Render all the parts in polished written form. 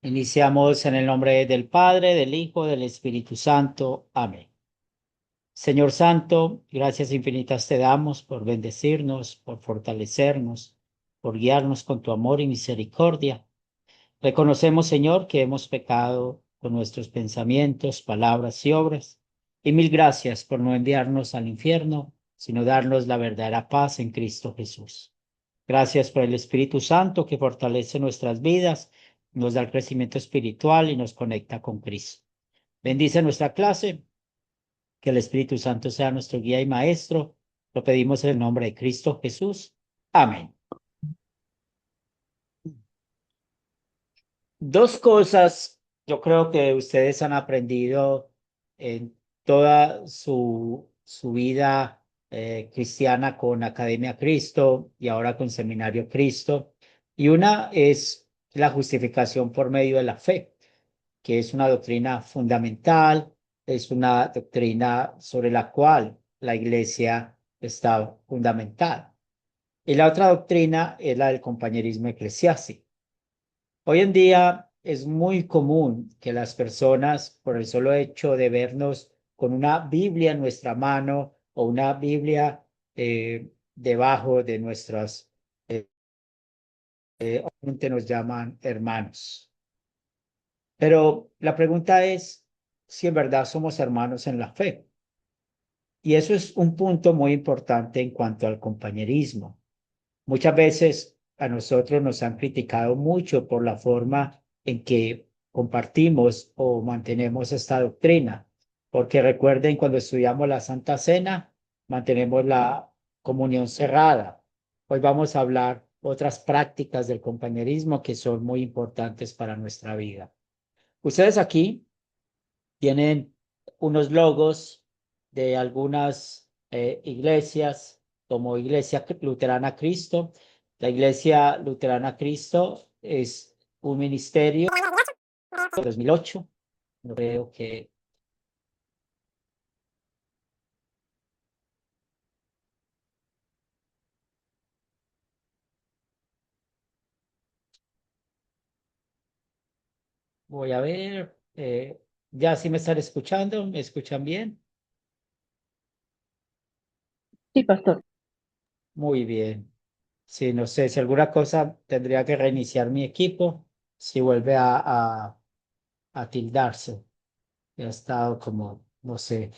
Iniciamos en el nombre del Padre, del Hijo, del Espíritu Santo. Amén. Señor Santo, gracias infinitas te damos por bendecirnos, por fortalecernos, por guiarnos con tu amor y misericordia. Reconocemos, Señor, que hemos pecado con nuestros pensamientos, palabras y obras. Y mil gracias por no enviarnos al infierno, sino darnos la verdadera paz en Cristo Jesús. Gracias por el Espíritu Santo que fortalece nuestras vidas, nos da el crecimiento espiritual y nos conecta con Cristo. Bendice nuestra clase, que el Espíritu Santo sea nuestro guía y maestro. Lo pedimos en el nombre de Cristo Jesús. Amén. Dos cosas yo creo que ustedes han aprendido en toda su vida cristiana con Academia Cristo y ahora con Seminario Cristo. Y una es la justificación por medio de la fe, que es una doctrina fundamental, es una doctrina sobre la cual la Iglesia está fundamentada. Y la otra doctrina es la del compañerismo eclesiástico. Hoy en día es muy común que las personas, por el solo hecho de vernos con una Biblia en nuestra mano o una Biblia debajo de nuestras, obviamente nos llaman hermanos. Pero la pregunta es si en verdad somos hermanos en la fe. Y eso es un punto muy importante en cuanto al compañerismo. Muchas veces a nosotros nos han criticado mucho por la forma en que compartimos o mantenemos esta doctrina, porque recuerden cuando estudiamos la Santa Cena, mantenemos la comunión cerrada. Hoy vamos a hablar otras prácticas del compañerismo que son muy importantes para nuestra vida. Ustedes aquí tienen unos logos de algunas iglesias, como Iglesia Luterana Cristo. La Iglesia Luterana Cristo es un ministerio de 2008. Creo que voy a ver. Ya si me están escuchando, ¿me escuchan bien? Sí, pastor. Muy bien. Sí, no sé si alguna cosa tendría que reiniciar mi equipo, si vuelve a tildarse. He estado como, no sé,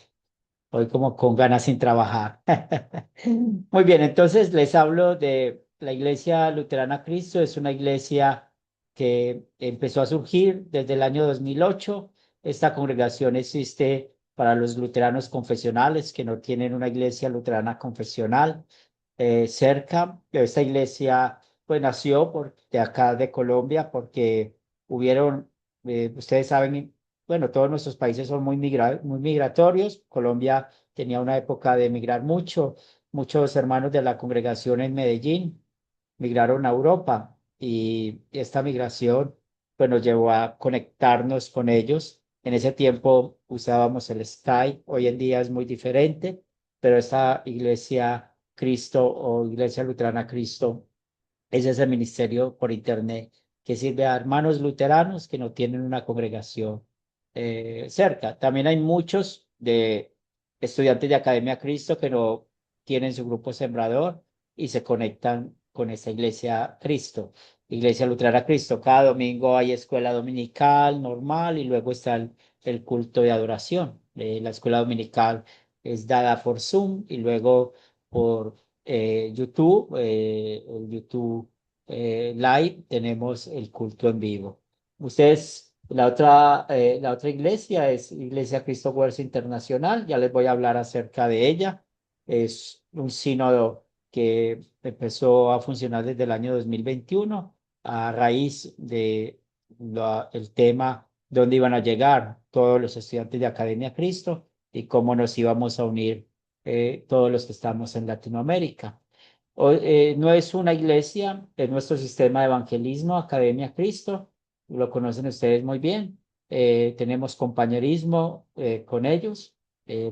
hoy como con ganas sin trabajar. Muy bien, entonces les hablo de la Iglesia Luterana Cristo. Es una iglesia que empezó a surgir desde el año 2008. Esta congregación existe para los luteranos confesionales que no tienen una iglesia luterana confesional cerca. Esta iglesia pues nació de acá de Colombia porque hubieron, ustedes saben, bueno, todos nuestros países son muy migratorios. Colombia tenía una época de migrar mucho. Muchos hermanos de la congregación en Medellín migraron a Europa y esta migración pues nos llevó a conectarnos con ellos. En ese tiempo usábamos el Skype, hoy en día es muy diferente, pero esta iglesia Cristo o Iglesia Luterana Cristo es ese ministerio por internet que sirve a hermanos luteranos que no tienen una congregación cerca. También hay muchos de estudiantes de Academia Cristo que no tienen su grupo sembrador y se conectan con esta iglesia Cristo, Iglesia Luterana Cristo. Cada domingo hay escuela dominical normal y luego está el culto de adoración. La escuela dominical es dada por Zoom y luego por YouTube, el YouTube Live, tenemos el culto en vivo. Ustedes, la otra iglesia es Iglesia Cristo Fuerza Internacional, ya les voy a hablar acerca de ella. Es un sínodo que empezó a funcionar desde el año 2021 a raíz de el tema dónde iban a llegar todos los estudiantes de Academia Cristo y cómo nos íbamos a unir todos los que estamos en Latinoamérica. No es una iglesia, es nuestro sistema de evangelismo, Academia Cristo, lo conocen ustedes muy bien. Tenemos compañerismo con ellos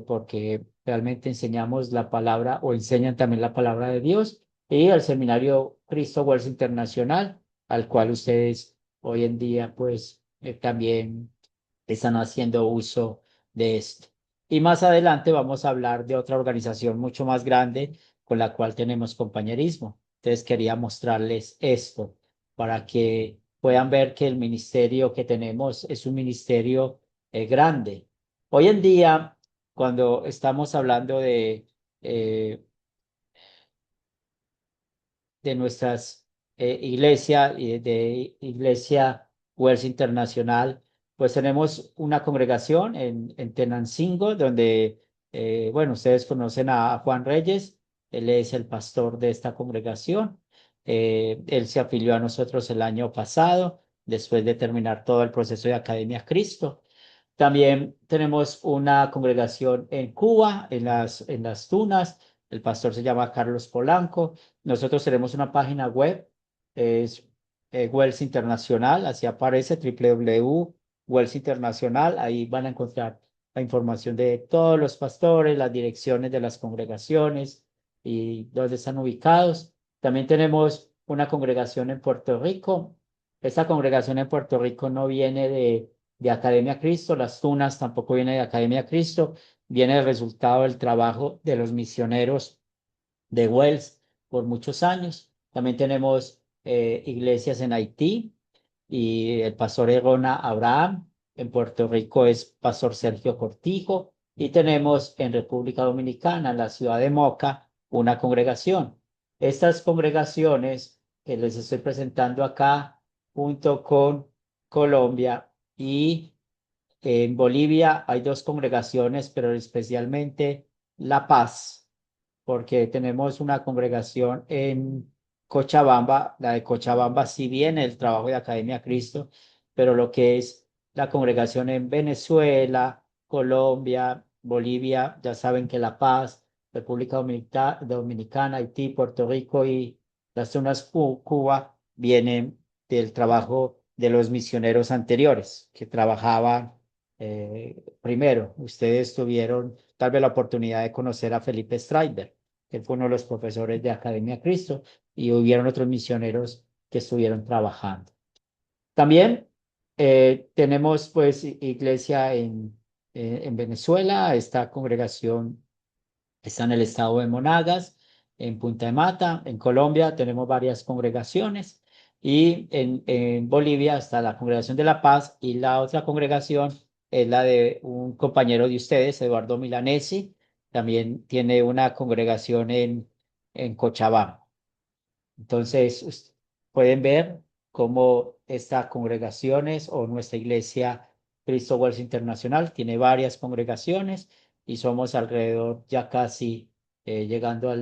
porque realmente enseñamos la palabra o enseñan también la palabra de Dios y el seminario Cristo Wars Internacional, al cual ustedes hoy en día pues también están haciendo uso de esto. Y más adelante vamos a hablar de otra organización mucho más grande con la cual tenemos compañerismo. Entonces quería mostrarles esto para que puedan ver que el ministerio que tenemos es un ministerio grande. Hoy en día, cuando estamos hablando eh, de nuestras iglesias y de Iglesia Wells Internacional, pues tenemos una congregación en Tenancingo, donde, bueno, ustedes conocen a Juan Reyes, él es el pastor de esta congregación. Él se afilió a nosotros el año pasado, después de terminar todo el proceso de Academia Cristo. También tenemos una congregación en Cuba, en las Tunas. El pastor se llama Carlos Polanco. Nosotros tenemos una página web, es Wells Internacional, así aparece www.wells Internacional. Ahí van a encontrar la información de todos los pastores, las direcciones de las congregaciones y dónde están ubicados. También tenemos una congregación en Puerto Rico. Esta congregación en Puerto Rico no viene de Academia Cristo, las Tunas tampoco viene de Academia Cristo, viene el resultado del trabajo de los misioneros de Wells por muchos años. También tenemos iglesias en Haití y el pastor Errona Abraham. En Puerto Rico es pastor Sergio Cortijo. Y tenemos en República Dominicana, en la ciudad de Moca, una congregación. Estas congregaciones que les estoy presentando acá, junto con Colombia y en Bolivia, hay dos congregaciones, pero especialmente La Paz, porque tenemos una congregación en Cochabamba. La de Cochabamba sí viene el trabajo de Academia Cristo, pero lo que es la congregación en Venezuela, Colombia, Bolivia, ya saben que La Paz, Dominicana, Haití, Puerto Rico y las zonas Cuba vienen del trabajo de los misioneros anteriores que trabajaban primero. Ustedes tuvieron tal vez la oportunidad de conocer a Felipe Streiber. Él fue uno de los profesores de Academia Cristo y hubieron otros misioneros que estuvieron trabajando. También tenemos pues iglesia en Venezuela. Esta congregación está en el estado de Monagas, en Punta de Mata. En Colombia tenemos varias congregaciones y en Bolivia está la Congregación de la Paz, y la otra congregación es la de un compañero de ustedes, Eduardo Milanesi. También tiene una congregación en Cochabamba. Entonces, pueden ver cómo estas congregaciones o nuestra iglesia Cristo Wells Internacional tiene varias congregaciones y somos alrededor ya casi llegando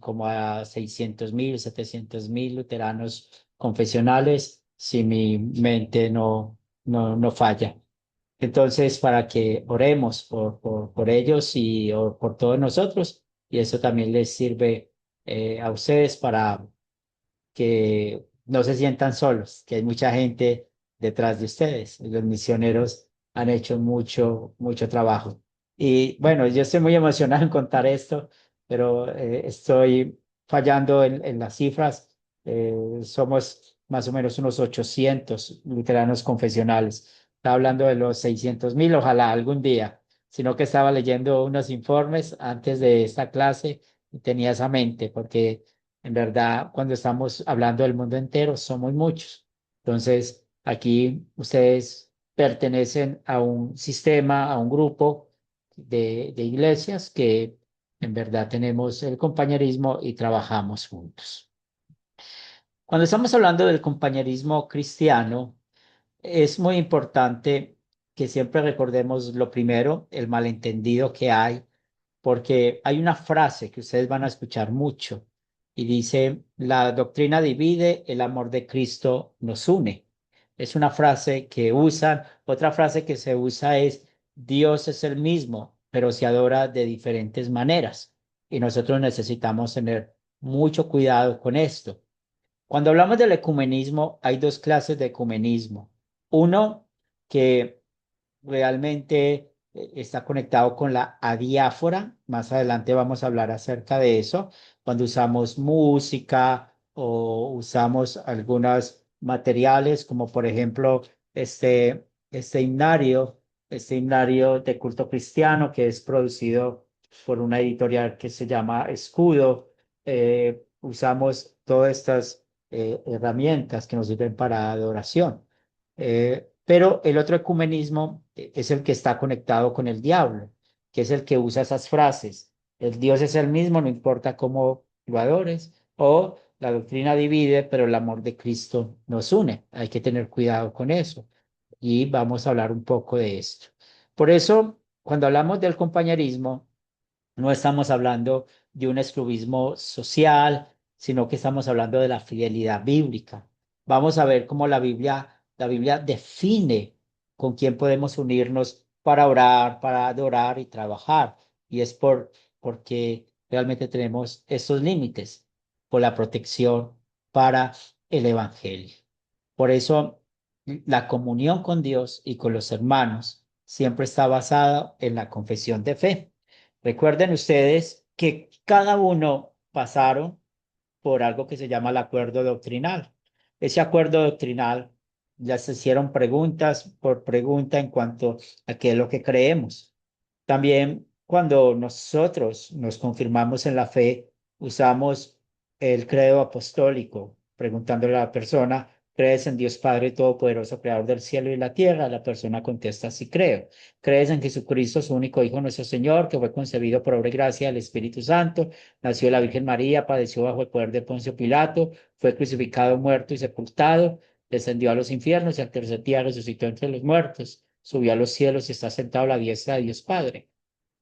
como a 600.000, 700.000 luteranos confesionales, si mi mente no falla. Entonces, para que oremos por ellos y por todos nosotros, y eso también les sirve a ustedes para que no se sientan solos, que hay mucha gente detrás de ustedes. Los misioneros han hecho mucho trabajo. Y bueno, yo estoy muy emocionado en contar esto, pero estoy fallando en las cifras. Somos más o menos unos 800 luteranos confesionales. Está hablando de los 600.000, ojalá algún día, sino que estaba leyendo unos informes antes de esta clase y tenía esa mente, porque en verdad, cuando estamos hablando del mundo entero, somos muchos. Entonces, aquí ustedes pertenecen a un sistema, a un grupo de iglesias que en verdad tenemos el compañerismo y trabajamos juntos. Cuando estamos hablando del compañerismo cristiano, es muy importante que siempre recordemos lo primero, el malentendido que hay, porque hay una frase que ustedes van a escuchar mucho y dice: la doctrina divide, el amor de Cristo nos une. Es una frase que usan. Otra frase que se usa es: Dios es el mismo, pero se adora de diferentes maneras. Y nosotros necesitamos tener mucho cuidado con esto. Cuando hablamos del ecumenismo, hay dos clases de ecumenismo. Uno que realmente está conectado con la adiáfora. Más adelante vamos a hablar acerca de eso. Cuando usamos música o usamos algunas materiales, como por ejemplo este himnario, este himnario de culto cristiano que es producido por una editorial que se llama Escudo. Usamos todas estas herramientas que nos sirven para adoración. Pero el otro ecumenismo es el que está conectado con el diablo, que es el que usa esas frases. El Dios es el mismo, no importa cómo lo adores, o la doctrina divide, pero el amor de Cristo nos une. Hay que tener cuidado con eso. Y vamos a hablar un poco de esto. Por eso, cuando hablamos del compañerismo, no estamos hablando de un exclusivismo social, sino que estamos hablando de la fidelidad bíblica. Vamos a ver cómo la Biblia define con quién podemos unirnos para orar, para adorar y trabajar. Y es porque realmente tenemos estos límites por la protección para el evangelio. Por eso la comunión con Dios y con los hermanos siempre está basada en la confesión de fe. Recuerden ustedes que cada uno pasaron por algo que se llama el acuerdo doctrinal. Ese acuerdo doctrinal ya se hicieron preguntas por pregunta en cuanto a qué es lo que creemos. También cuando nosotros nos confirmamos en la fe, usamos el credo apostólico, preguntándole a la persona, ¿crees en Dios Padre Todopoderoso, Creador del cielo y la tierra? La persona contesta, sí creo. ¿Crees en Jesucristo, su único Hijo, nuestro Señor, que fue concebido por obra y gracia del Espíritu Santo, nació de la Virgen María, padeció bajo el poder de Poncio Pilato, fue crucificado, muerto y sepultado, descendió a los infiernos y al tercer día resucitó entre los muertos, subió a los cielos y está sentado a la diestra de Dios Padre?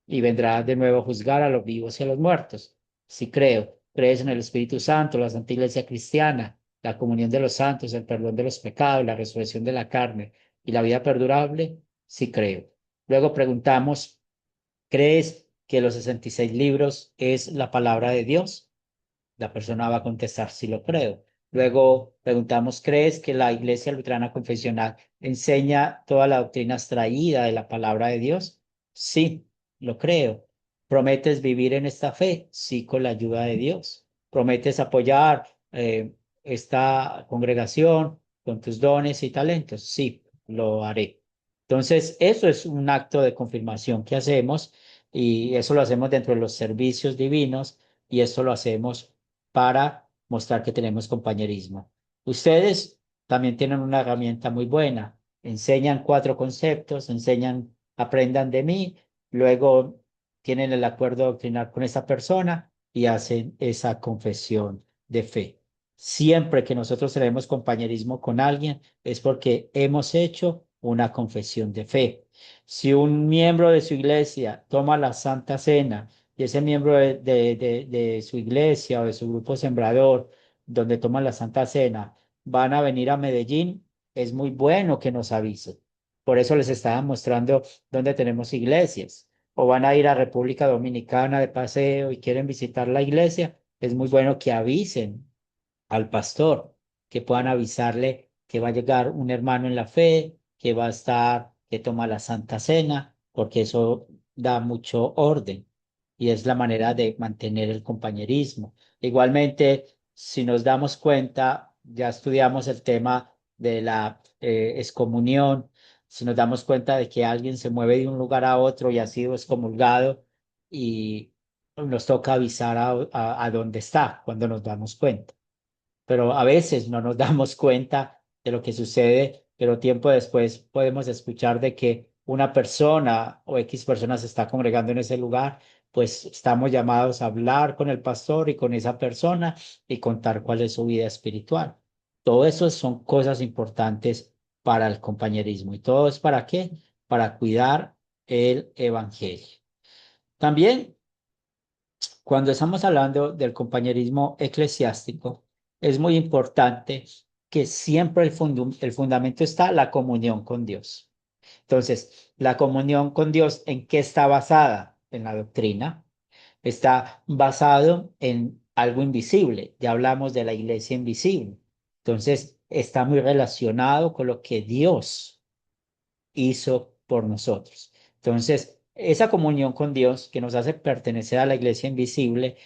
Y vendrá de nuevo a juzgar a los vivos y a los muertos. Sí creo. ¿Crees en el Espíritu Santo, la Santa Iglesia Cristiana, la comunión de los santos, el perdón de los pecados, la resurrección de la carne y la vida perdurable? Sí creo. Luego preguntamos, ¿crees que los 66 libros es la palabra de Dios? La persona va a contestar, sí lo creo. Luego preguntamos, ¿crees que la Iglesia Luterana Confesional enseña toda la doctrina extraída de la palabra de Dios? Sí, lo creo. ¿Prometes vivir en esta fe? Sí, con la ayuda de Dios. ¿Prometes apoyar esta congregación con tus dones y talentos? Sí, lo haré. Entonces, eso es un acto de confirmación que hacemos y eso lo hacemos dentro de los servicios divinos y esto lo hacemos para mostrar que tenemos compañerismo. Ustedes también tienen una herramienta muy buena. Enseñan 4 conceptos, enseñan, aprendan de mí, luego tienen el acuerdo doctrinal con esa persona y hacen esa confesión de fe. Siempre que nosotros tenemos compañerismo con alguien es porque hemos hecho una confesión de fe. Si un miembro de su iglesia toma la Santa Cena y ese miembro de su iglesia o de su grupo sembrador, donde toman la Santa Cena, van a venir a Medellín, es muy bueno que nos avisen. Por eso les estaba mostrando dónde tenemos iglesias. O van a ir a República Dominicana de paseo y quieren visitar la iglesia, es muy bueno que avisen al pastor, que puedan avisarle que va a llegar un hermano en la fe, que va a estar, que toma la Santa Cena, porque eso da mucho orden y es la manera de mantener el compañerismo. Igualmente, si nos damos cuenta, ya estudiamos el tema de la excomunión, si nos damos cuenta de que alguien se mueve de un lugar a otro y ha sido excomulgado y nos toca avisar a dónde está cuando nos damos cuenta, pero a veces no nos damos cuenta de lo que sucede, pero tiempo después podemos escuchar de que una persona o X personas se está congregando en ese lugar, pues estamos llamados a hablar con el pastor y con esa persona y contar cuál es su vida espiritual. Todo eso son cosas importantes para el compañerismo. ¿Y todo es para qué? Para cuidar el evangelio. También cuando estamos hablando del compañerismo eclesiástico, es muy importante que siempre el fundamento está la comunión con Dios. Entonces, la comunión con Dios, ¿en qué está basada? En la doctrina. Está basado en algo invisible. Ya hablamos de la iglesia invisible. Entonces, está muy relacionado con lo que Dios hizo por nosotros. Entonces, esa comunión con Dios que nos hace pertenecer a la iglesia invisible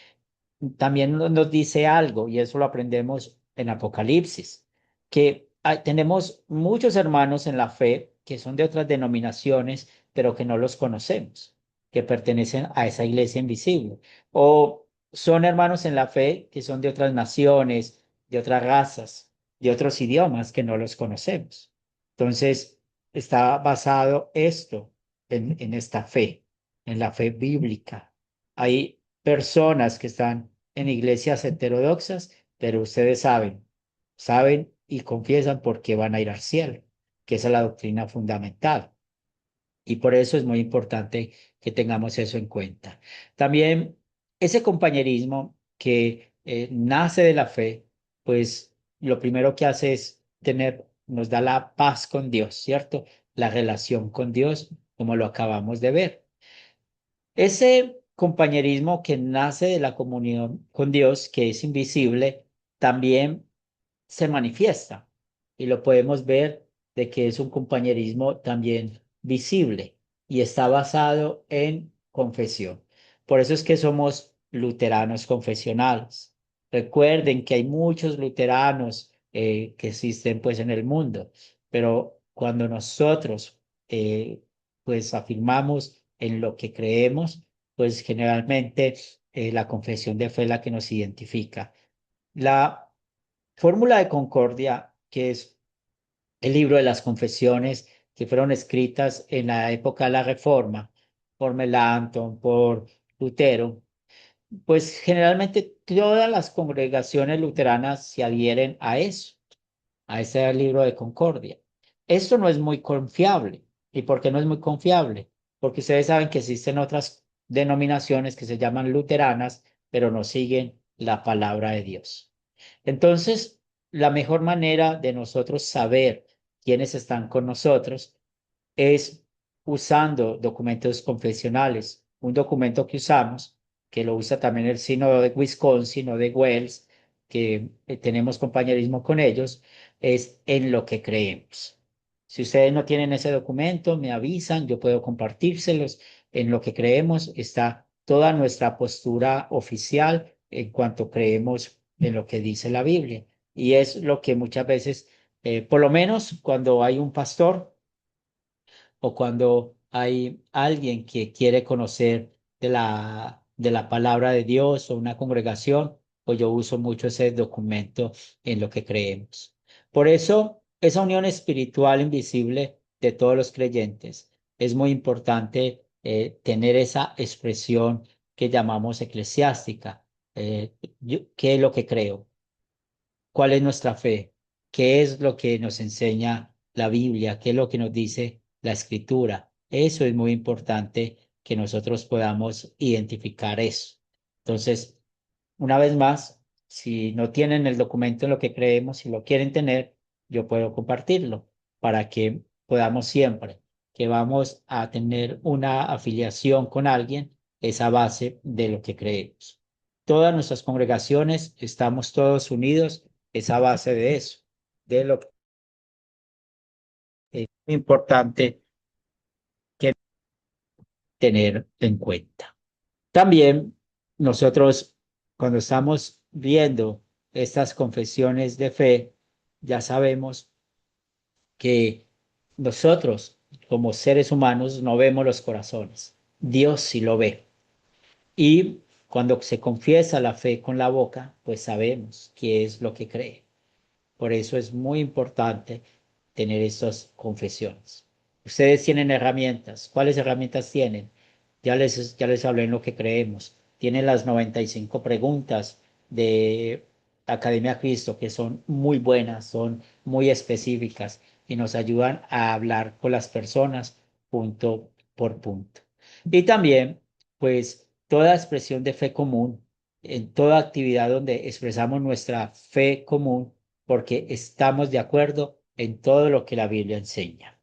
también nos dice algo, y eso lo aprendemos en Apocalipsis, que tenemos muchos hermanos en la fe que son de otras denominaciones, pero que no los conocemos, que pertenecen a esa iglesia invisible. O son hermanos en la fe que son de otras naciones, de otras razas, de otros idiomas que no los conocemos. Entonces, está basado esto en esta fe, en la fe bíblica. Hay personas que están en iglesias heterodoxas, pero ustedes saben y confiesan porque van a ir al cielo, que esa es la doctrina fundamental. Y por eso es muy importante que tengamos eso en cuenta. También ese compañerismo que nace de la fe, pues lo primero que hace es nos da la paz con Dios, ¿cierto? La relación con Dios, como lo acabamos de ver. Ese compañerismo que nace de la comunión con Dios, que es invisible, también se manifiesta y lo podemos ver de que es un compañerismo también visible y está basado en confesión. Por eso es que somos luteranos confesionales. Recuerden que hay muchos luteranos que existen pues en el mundo, pero cuando nosotros pues afirmamos en lo que creemos, pues generalmente la confesión de fe es la que nos identifica. La Fórmula de Concordia, que es el libro de las confesiones que fueron escritas en la época de la Reforma por Melanchthon, por Lutero, pues generalmente todas las congregaciones luteranas se adhieren a eso, a ese libro de Concordia. Esto no es muy confiable. ¿Y por qué no es muy confiable? Porque ustedes saben que existen otras denominaciones que se llaman luteranas, pero no siguen la palabra de Dios. Entonces, la mejor manera de nosotros saber quiénes están con nosotros es usando documentos confesionales. Un documento que usamos, que lo usa también el sínodo de Wisconsin o de Wells, que tenemos compañerismo con ellos, es en lo que creemos. Si ustedes no tienen ese documento, me avisan, yo puedo compartírselos. En lo que creemos está toda nuestra postura oficial en cuanto creemos en lo que dice la Biblia. Y es lo que muchas veces, por lo menos cuando hay un pastor, o cuando hay alguien que quiere conocer de la palabra de Dios o una congregación, pues yo uso mucho ese documento en lo que creemos. Por eso, esa unión espiritual invisible de todos los creyentes es muy importante tener esa expresión que llamamos eclesiástica. ¿Qué es lo que creo? ¿Cuál es nuestra fe? ¿Qué es lo que nos enseña la Biblia? ¿Qué es lo que nos dice la Escritura? Eso es muy importante que nosotros podamos identificar eso. Entonces, una vez más, si no tienen el documento en lo que creemos, si lo quieren tener, yo puedo compartirlo para que podamos siempre que vamos a tener una afiliación con alguien, esa base de lo que creemos. Todas nuestras congregaciones estamos todos unidos, esa base de eso, de lo que es importante que tener en cuenta. También nosotros, cuando estamos viendo estas confesiones de fe, ya sabemos que nosotros, como seres humanos, no vemos los corazones. Dios sí lo ve. Y cuando se confiesa la fe con la boca, pues sabemos qué es lo que cree. Por eso es muy importante tener estas confesiones. Ustedes tienen herramientas. ¿Cuáles herramientas tienen? Ya les hablé en lo que creemos. Tienen las 95 preguntas de Academia Cristo, que son muy buenas, son muy específicas y nos ayudan a hablar con las personas punto por punto. Y también, pues, toda expresión de fe común, en toda actividad donde expresamos nuestra fe común, porque estamos de acuerdo en todo lo que la Biblia enseña.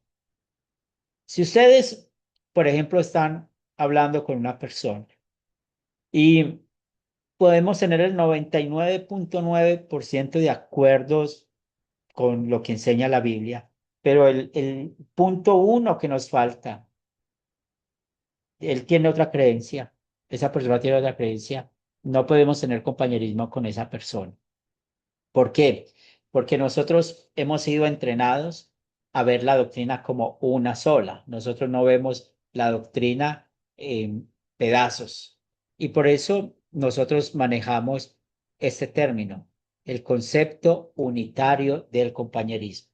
Si ustedes, por ejemplo, están hablando con una persona y podemos tener el 99.9% de acuerdos con lo que enseña la Biblia, pero el punto uno que nos falta, él tiene otra creencia, esa persona tiene otra creencia, no podemos tener compañerismo con esa persona. ¿Por qué? porque nosotros hemos sido entrenados a ver la doctrina como una sola. Nosotros no vemos la doctrina en pedazos. Y por eso nosotros manejamos este término, el concepto unitario del compañerismo.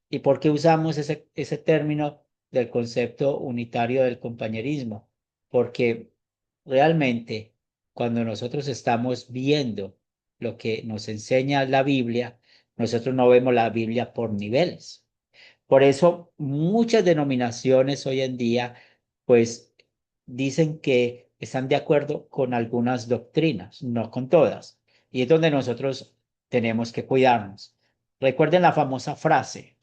¿Y por qué usamos ese término del concepto unitario del compañerismo? Porque realmente cuando nosotros estamos viendo lo que nos enseña la Biblia, nosotros no vemos la Biblia por niveles. Por eso muchas denominaciones hoy en día, pues dicen que están de acuerdo con algunas doctrinas, no con todas. Y es donde nosotros tenemos que cuidarnos. Recuerden la famosa frase,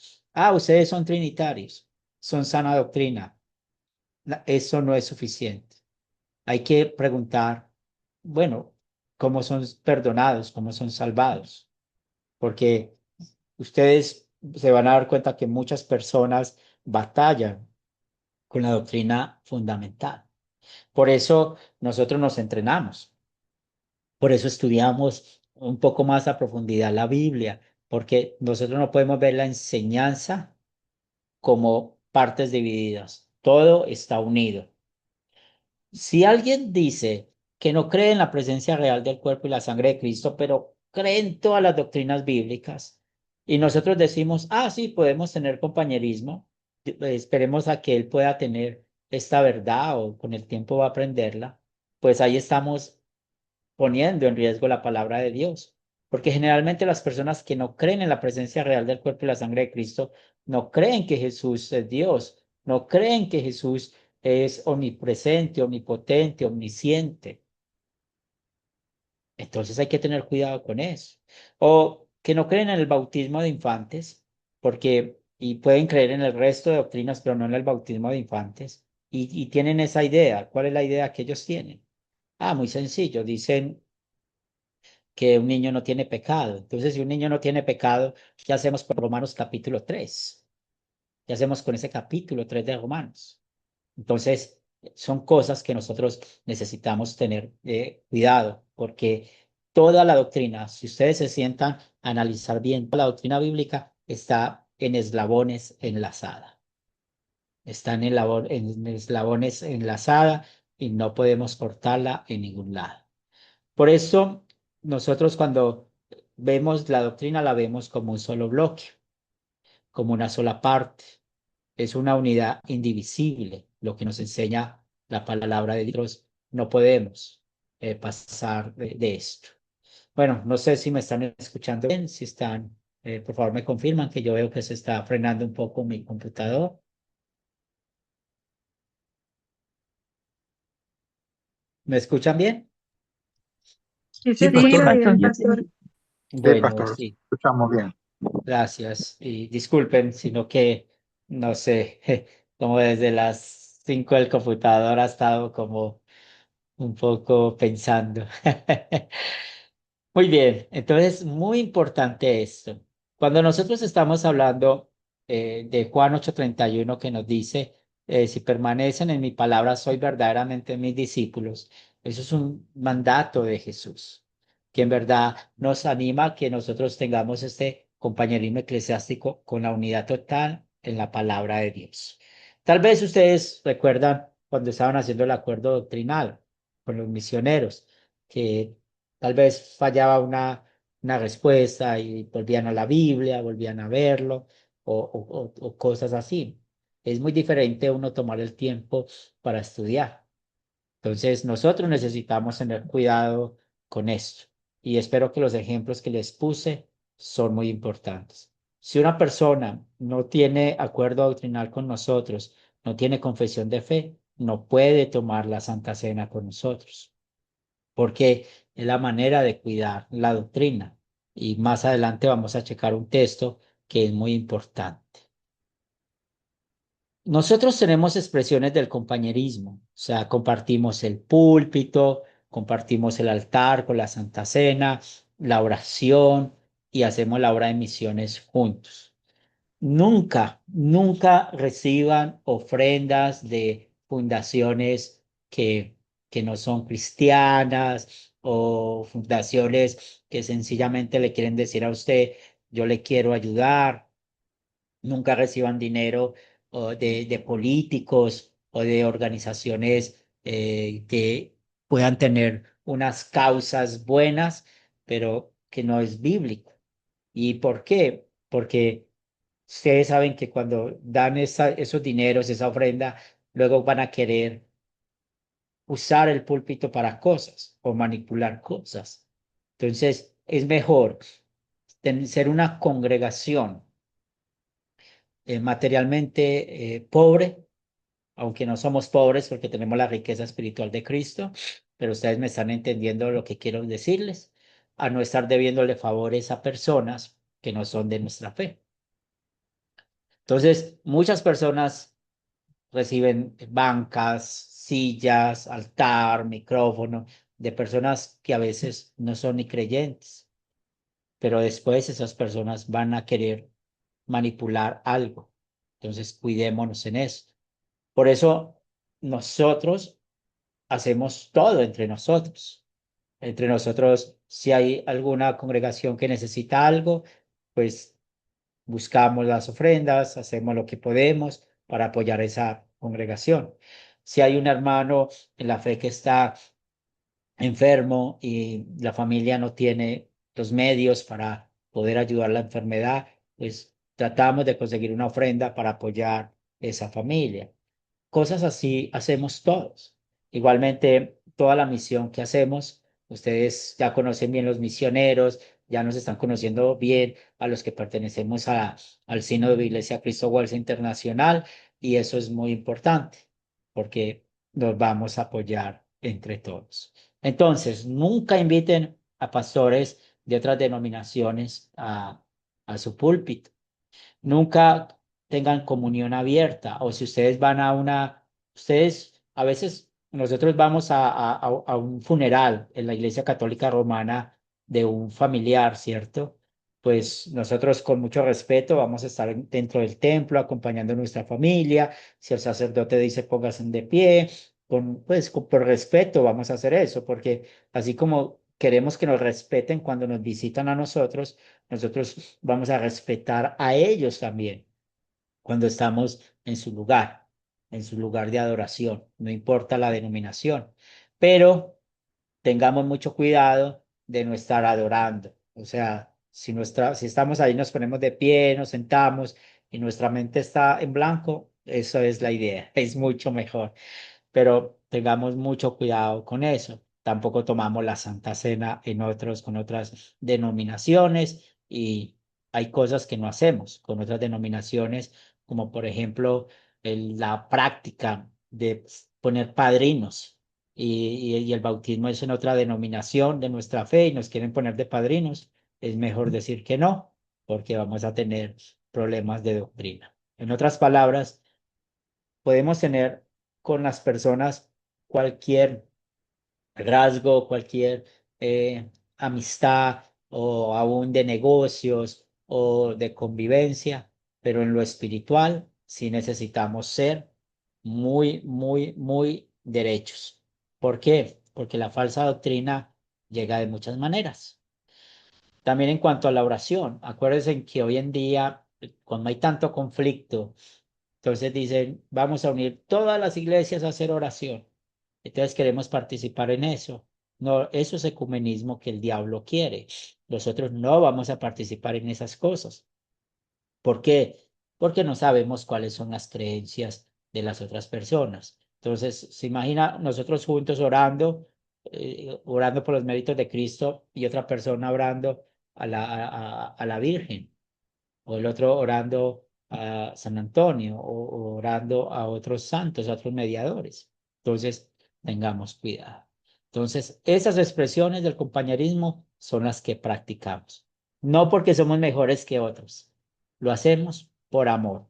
ustedes son trinitarios, son sana doctrina. Eso no es suficiente. Hay que preguntar, bueno, ¿cómo son perdonados? ¿Cómo son salvados? Porque ustedes se van a dar cuenta que muchas personas batallan con la doctrina fundamental. Por eso nosotros nos entrenamos, por eso estudiamos un poco más a profundidad la Biblia, porque nosotros no podemos ver la enseñanza como partes divididas, todo está unido. Si alguien dice que no cree en la presencia real del cuerpo y la sangre de Cristo, pero cree en todas las doctrinas bíblicas, y nosotros decimos, sí, podemos tener compañerismo, esperemos a que él pueda tener esta verdad o con el tiempo va a aprenderla, pues ahí estamos poniendo en riesgo la palabra de Dios. Porque generalmente las personas que no creen en la presencia real del cuerpo y la sangre de Cristo, no creen que Jesús es Dios, no creen que Jesús es omnipresente, omnipotente, omnisciente. Entonces hay que tener cuidado con eso. O que no creen en el bautismo de infantes, porque, y pueden creer en el resto de doctrinas, pero no en el bautismo de infantes. Y tienen esa idea. ¿Cuál es la idea que ellos tienen? Muy sencillo. Dicen que un niño no tiene pecado. Entonces, si un niño no tiene pecado, ¿qué hacemos con Romanos capítulo 3? ¿Qué hacemos con ese capítulo 3 de Romanos? Entonces, son cosas que nosotros necesitamos tener cuidado, porque toda la doctrina, si ustedes se sientan a analizar bien, la doctrina bíblica está en eslabones enlazada. Está en eslabones enlazada y no podemos cortarla en ningún lado. Por eso, nosotros cuando vemos la doctrina, la vemos como un solo bloque, como una sola parte. Es una unidad indivisible, lo que nos enseña la palabra de Dios. No podemos pasar de esto. Bueno, no sé si me están escuchando bien, si están, por favor me confirman que yo veo que se está frenando un poco mi computador. ¿Me escuchan bien? Sí, se Sí, escucha pastor. bien, pastor. Sí, Bueno, pastor. sí, Escuchamos bien. gracias. Y disculpen, sino que, no sé, como desde las 5 del computador ha estado como un poco pensando. Muy bien, entonces muy importante esto. Cuando nosotros estamos hablando de Juan 8:31 que nos dice, si permanecen en mi palabra, soy verdaderamente mis discípulos. Eso es un mandato de Jesús, que en verdad nos anima a que nosotros tengamos este compañerismo eclesiástico con la unidad total en la palabra de Dios. Tal vez ustedes recuerdan cuando estaban haciendo el acuerdo doctrinal con los misioneros, que tal vez fallaba una respuesta y volvían a la Biblia, volvían a verlo o cosas así. Es muy diferente uno tomar el tiempo para estudiar. Entonces, nosotros necesitamos tener cuidado con esto y espero que los ejemplos que les puse son muy importantes. Si una persona no tiene acuerdo doctrinal con nosotros, no tiene confesión de fe, no puede tomar la Santa Cena con nosotros porque es la manera de cuidar la doctrina. Y más adelante vamos a checar un texto que es muy importante. Nosotros tenemos expresiones del compañerismo, o sea, compartimos el púlpito, compartimos el altar con la Santa Cena, la oración y hacemos la obra de misiones juntos. Nunca, nunca reciban ofrendas de fundaciones que no son cristianas o fundaciones que sencillamente le quieren decir a usted yo le quiero ayudar. Nunca reciban dinero de políticos o de organizaciones que puedan tener unas causas buenas, pero que no es bíblico. ¿Y por qué? Porque ustedes saben que cuando dan esos dineros, esa ofrenda, luego van a querer usar el púlpito para cosas o manipular cosas. Entonces, es mejor ser una congregación materialmente pobre, aunque no somos pobres porque tenemos la riqueza espiritual de Cristo, pero ustedes me están entendiendo lo que quiero decirles, a no estar debiéndole favores a personas que no son de nuestra fe. Entonces, muchas personas reciben bancas, sillas, altar, micrófono, de personas que a veces no son ni creyentes, pero después esas personas van a querer manipular algo. Entonces, cuidémonos en eso. Por eso nosotros hacemos todo entre nosotros. Entre nosotros, si hay alguna congregación que necesita algo, pues buscamos las ofrendas, hacemos lo que podemos para apoyar esa congregación. Si hay un hermano en la fe que está enfermo y la familia no tiene los medios para poder ayudar la enfermedad, pues tratamos de conseguir una ofrenda para apoyar esa familia. Cosas así hacemos todos. Igualmente, toda la misión que hacemos, ustedes ya conocen bien los misioneros, ya nos están conociendo bien a los que pertenecemos al Sínodo de Iglesia Cristo Walsa Internacional, y eso es muy importante porque nos vamos a apoyar entre todos. Entonces, nunca inviten a pastores de otras denominaciones a su púlpito. Nunca tengan comunión abierta, o si ustedes van ustedes a veces, nosotros vamos a un funeral en la Iglesia Católica Romana de un familiar, ¿cierto? Pues nosotros con mucho respeto vamos a estar dentro del templo acompañando a nuestra familia. Si el sacerdote dice pónganse de pie, por respeto vamos a hacer eso, porque así como queremos que nos respeten cuando nos visitan a nosotros vamos a respetar a ellos también cuando estamos en su lugar de adoración, no importa la denominación, pero tengamos mucho cuidado de no estar adorando. O sea, si estamos ahí, nos ponemos de pie, nos sentamos y nuestra mente está en blanco, eso es la idea, es mucho mejor, pero tengamos mucho cuidado con eso. Tampoco tomamos la Santa Cena con otras denominaciones, y hay cosas que no hacemos con otras denominaciones, como por ejemplo la práctica de poner padrinos, y el bautismo es en otra denominación de nuestra fe y nos quieren poner de padrinos. Es mejor decir que no, porque vamos a tener problemas de doctrina. En otras palabras, podemos tener con las personas cualquier rasgo, cualquier amistad o aún de negocios o de convivencia, pero en lo espiritual sí necesitamos ser muy, muy, muy derechos. ¿Por qué? Porque la falsa doctrina llega de muchas maneras. También en cuanto a la oración, acuérdense que hoy en día, cuando hay tanto conflicto, entonces dicen, vamos a unir todas las iglesias a hacer oración. Entonces queremos participar en eso. No, eso es ecumenismo que el diablo quiere. Nosotros no vamos a participar en esas cosas. ¿Por qué? Porque no sabemos cuáles son las creencias de las otras personas. Entonces, se imagina nosotros juntos orando, orando por los méritos de Cristo, y otra persona orando a la Virgen, o el otro orando a San Antonio, o orando a otros santos, a otros mediadores. Entonces, tengamos cuidado. Entonces, esas expresiones del compañerismo son las que practicamos, no porque somos mejores que otros. Lo hacemos por amor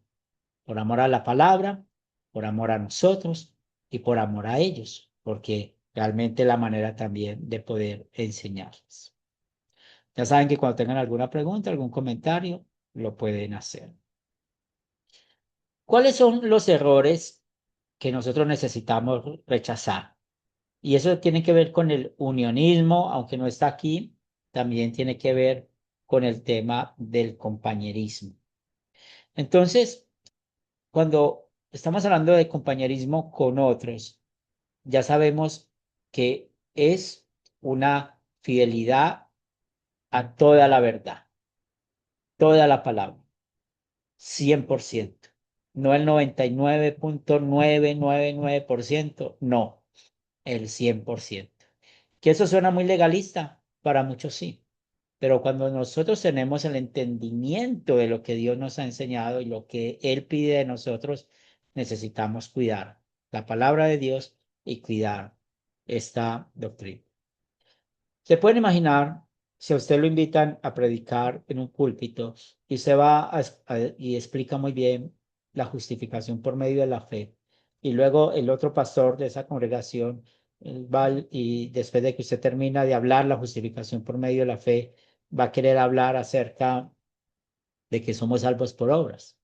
a la palabra, por amor a nosotros y por amor a ellos, porque realmente la manera también de poder enseñarles. Ya saben que cuando tengan alguna pregunta, algún comentario, lo pueden hacer. ¿Cuáles son los errores que nosotros necesitamos rechazar? Y eso tiene que ver con el unionismo, aunque no está aquí, también tiene que ver con el tema del compañerismo. Entonces, cuando estamos hablando de compañerismo con otros, ya sabemos que es una fidelidad a toda la verdad, toda la palabra, 100%. No el 99.999%, no, el 100%. Que eso suena muy legalista, para muchos sí, pero cuando nosotros tenemos el entendimiento de lo que Dios nos ha enseñado y lo que Él pide de nosotros, necesitamos cuidar la palabra de Dios y cuidar esta doctrina. Se pueden imaginar si a usted lo invitan a predicar en un púlpito y se va y explica muy bien la justificación por medio de la fe. Y luego el otro pastor de esa congregación va y después de que usted termina de hablar la justificación por medio de la fe, va a querer hablar acerca de que somos salvos por obras.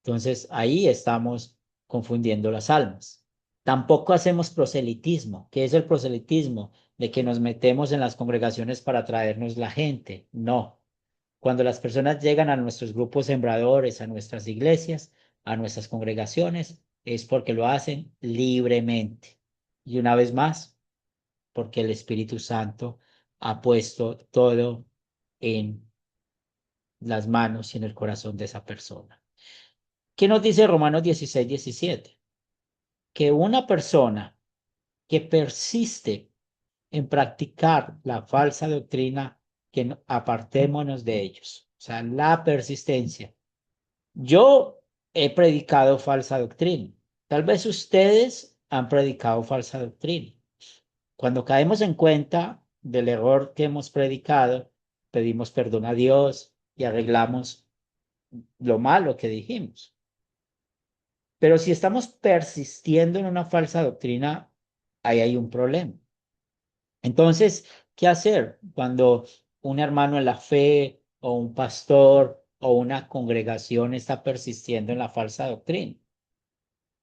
Entonces ahí estamos confundiendo las almas. Tampoco hacemos proselitismo. ¿Qué es el proselitismo? De que nos metemos en las congregaciones para traernos la gente. No. Cuando las personas llegan a nuestros grupos sembradores, a nuestras iglesias, a nuestras congregaciones, es porque lo hacen libremente. Y una vez más, porque el Espíritu Santo ha puesto todo en las manos y en el corazón de esa persona. ¿Qué nos dice Romanos 16:17? Que una persona que persiste en practicar la falsa doctrina, que apartémonos de ellos. O sea, la persistencia. Yo he predicado falsa doctrina. Tal vez ustedes han predicado falsa doctrina. Cuando caemos en cuenta del error que hemos predicado, pedimos perdón a Dios y arreglamos lo malo que dijimos. Pero si estamos persistiendo en una falsa doctrina, ahí hay un problema. Entonces, ¿qué hacer cuando un hermano en la fe o un pastor o una congregación está persistiendo en la falsa doctrina?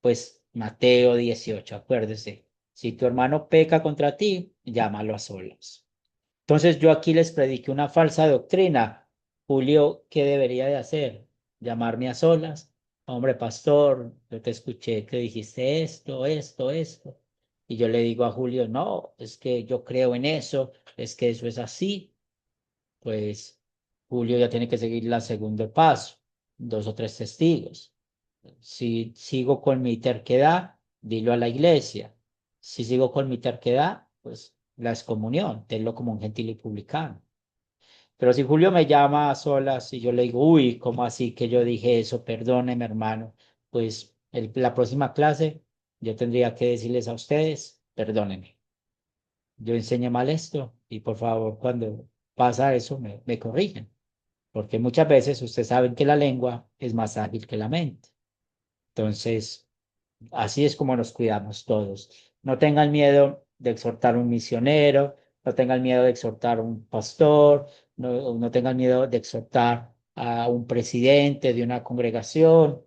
Pues Mateo 18, acuérdese, si tu hermano peca contra ti, llámalo a solas. Entonces yo aquí les prediqué una falsa doctrina. Julio, ¿qué debería de hacer? Llamarme a solas. Hombre, pastor, yo te escuché que dijiste esto, esto, esto. Y yo le digo a Julio, no, es que yo creo en eso, es que eso es así. Pues Julio ya tiene que seguir el segundo paso, 2 o 3 testigos. Si sigo con mi terquedad, dilo a la iglesia. Si sigo con mi terquedad, pues la excomunión, tenlo como un gentil y publicano. Pero si Julio me llama a solas y yo le digo, uy, ¿cómo así que yo dije eso? Perdóneme, hermano. Pues la próxima clase yo tendría que decirles a ustedes, perdónenme. Yo enseñé mal esto y por favor, cuando pasa eso, me corrigen. Porque muchas veces ustedes saben que la lengua es más ágil que la mente. Entonces, así es como nos cuidamos todos. No tengan miedo de exhortar a un misionero, no tengan miedo de exhortar a un pastor, no tengan miedo de exhortar a un presidente de una congregación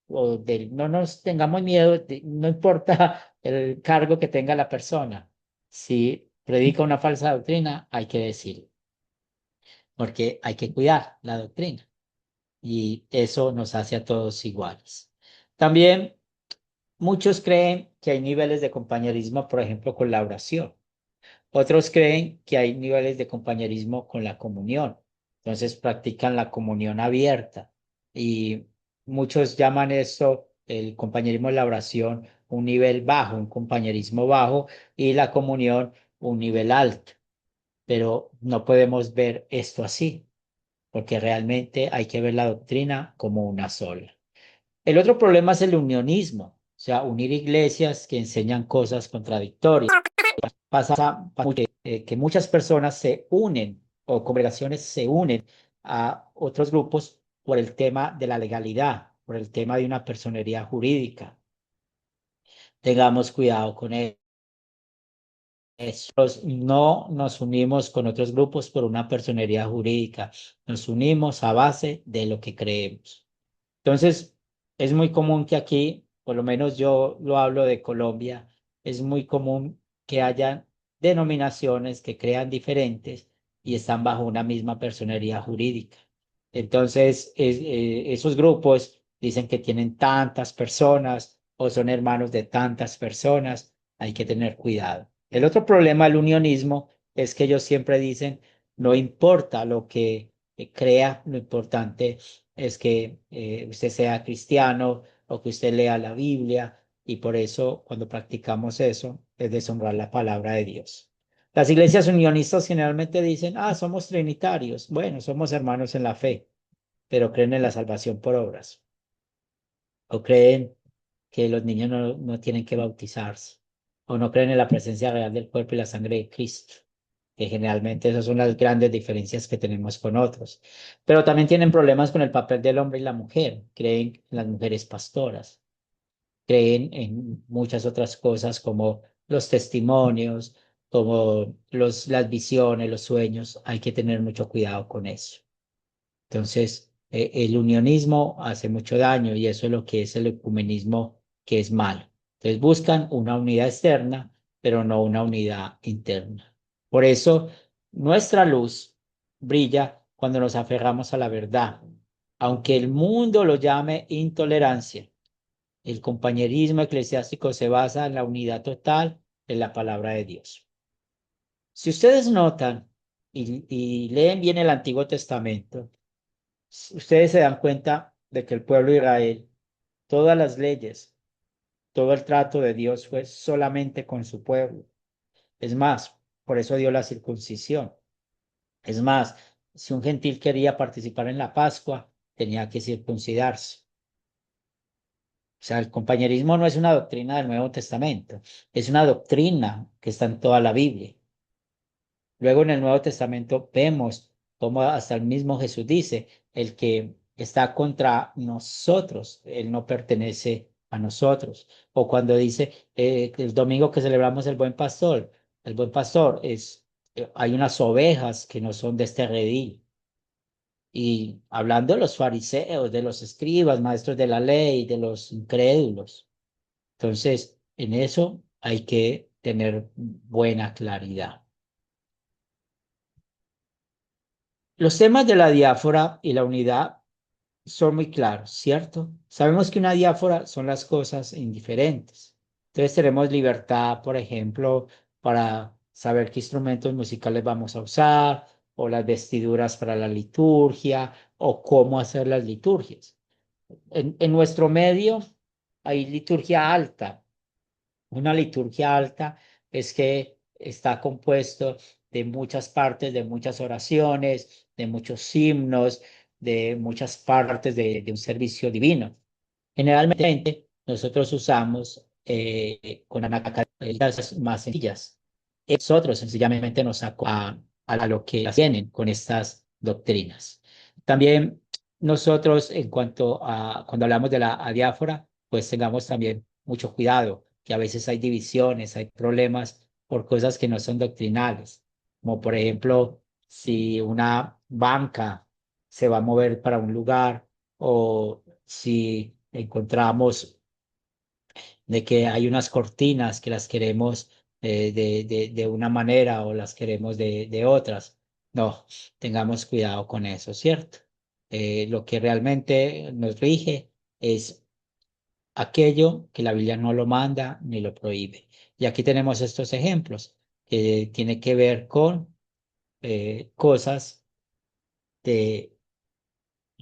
no nos tengamos miedo, no importa el cargo que tenga la persona. Si predica una falsa doctrina, hay que decirlo, porque hay que cuidar la doctrina y eso nos hace a todos iguales. También muchos creen que hay niveles de compañerismo, por ejemplo, con la oración. Otros creen que hay niveles de compañerismo con la comunión. Entonces practican la comunión abierta. Y muchos llaman esto el compañerismo de la oración un nivel bajo, un compañerismo bajo, y la comunión un nivel alto. Pero no podemos ver esto así, porque realmente hay que ver la doctrina como una sola. El otro problema es el unionismo, o sea, unir iglesias que enseñan cosas contradictorias. Pasa mucho, que muchas personas se unen o congregaciones se unen a otros grupos por el tema de la legalidad, por el tema de una personería jurídica. Tengamos cuidado con eso. No nos unimos con otros grupos por una personería jurídica, nos unimos a base de lo que creemos. Entonces, es muy común que aquí, por lo menos yo lo hablo de Colombia, es muy común que haya denominaciones que crean diferentes y están bajo una misma personería jurídica. Entonces, esos grupos dicen que tienen tantas personas o son hermanos de tantas personas, hay que tener cuidado. El otro problema del unionismo es que ellos siempre dicen, no importa lo que crea, lo importante es que usted sea cristiano o que usted lea la Biblia, y por eso cuando practicamos eso es deshonrar la palabra de Dios. Las iglesias unionistas generalmente dicen, somos trinitarios. Bueno, somos hermanos en la fe, pero creen en la salvación por obras. O creen que los niños no tienen que bautizarse. O no creen en la presencia real del cuerpo y la sangre de Cristo. Que generalmente esas son las grandes diferencias que tenemos con otros. Pero también tienen problemas con el papel del hombre y la mujer. Creen en las mujeres pastoras. Creen en muchas otras cosas como los testimonios, como las visiones, los sueños. Hay que tener mucho cuidado con eso. Entonces, el unionismo hace mucho daño y eso es lo que es el ecumenismo, que es malo. Entonces, buscan una unidad externa, pero no una unidad interna. Por eso, nuestra luz brilla cuando nos aferramos a la verdad, aunque el mundo lo llame intolerancia. El compañerismo eclesiástico se basa en la unidad total en la palabra de Dios. Si ustedes notan y leen bien el Antiguo Testamento, ustedes se dan cuenta de que el pueblo de Israel, todas las leyes, todo el trato de Dios fue solamente con su pueblo. Es más, por eso dio la circuncisión. Es más, si un gentil quería participar en la Pascua, tenía que circuncidarse. O sea, el compañerismo no es una doctrina del Nuevo Testamento, es una doctrina que está en toda la Biblia. Luego en el Nuevo Testamento vemos cómo hasta el mismo Jesús dice, el que está contra nosotros, él no pertenece a nosotros. O cuando dice el domingo que celebramos el buen pastor es, hay unas ovejas que no son de este redil. Y hablando de los fariseos, de los escribas, maestros de la ley, de los incrédulos. Entonces, en eso hay que tener buena claridad. Los temas de la diáfora y la unidad son muy claros, ¿cierto? Sabemos que una diáfora son las cosas indiferentes. Entonces tenemos libertad, por ejemplo, para saber qué instrumentos musicales vamos a usar, o las vestiduras para la liturgia, o cómo hacer las liturgias. En nuestro medio hay liturgia alta. Una liturgia alta es que está compuesto de muchas partes, de muchas oraciones, de muchos himnos, de muchas partes de un servicio divino. Generalmente nosotros usamos con anacatas más sencillas. Nosotros sencillamente nos a lo que tienen con estas doctrinas. También nosotros, en cuanto a cuando hablamos de la adiáfora, pues tengamos también mucho cuidado, que a veces hay divisiones, hay problemas por cosas que no son doctrinales, como por ejemplo, si una banca se va a mover para un lugar o si encontramos de que hay unas cortinas que las queremos de una manera o las queremos de otras. No, tengamos cuidado con eso, ¿cierto? Lo que realmente nos rige es aquello que la Biblia no lo manda ni lo prohíbe. Y aquí tenemos estos ejemplos que tiene que ver con cosas de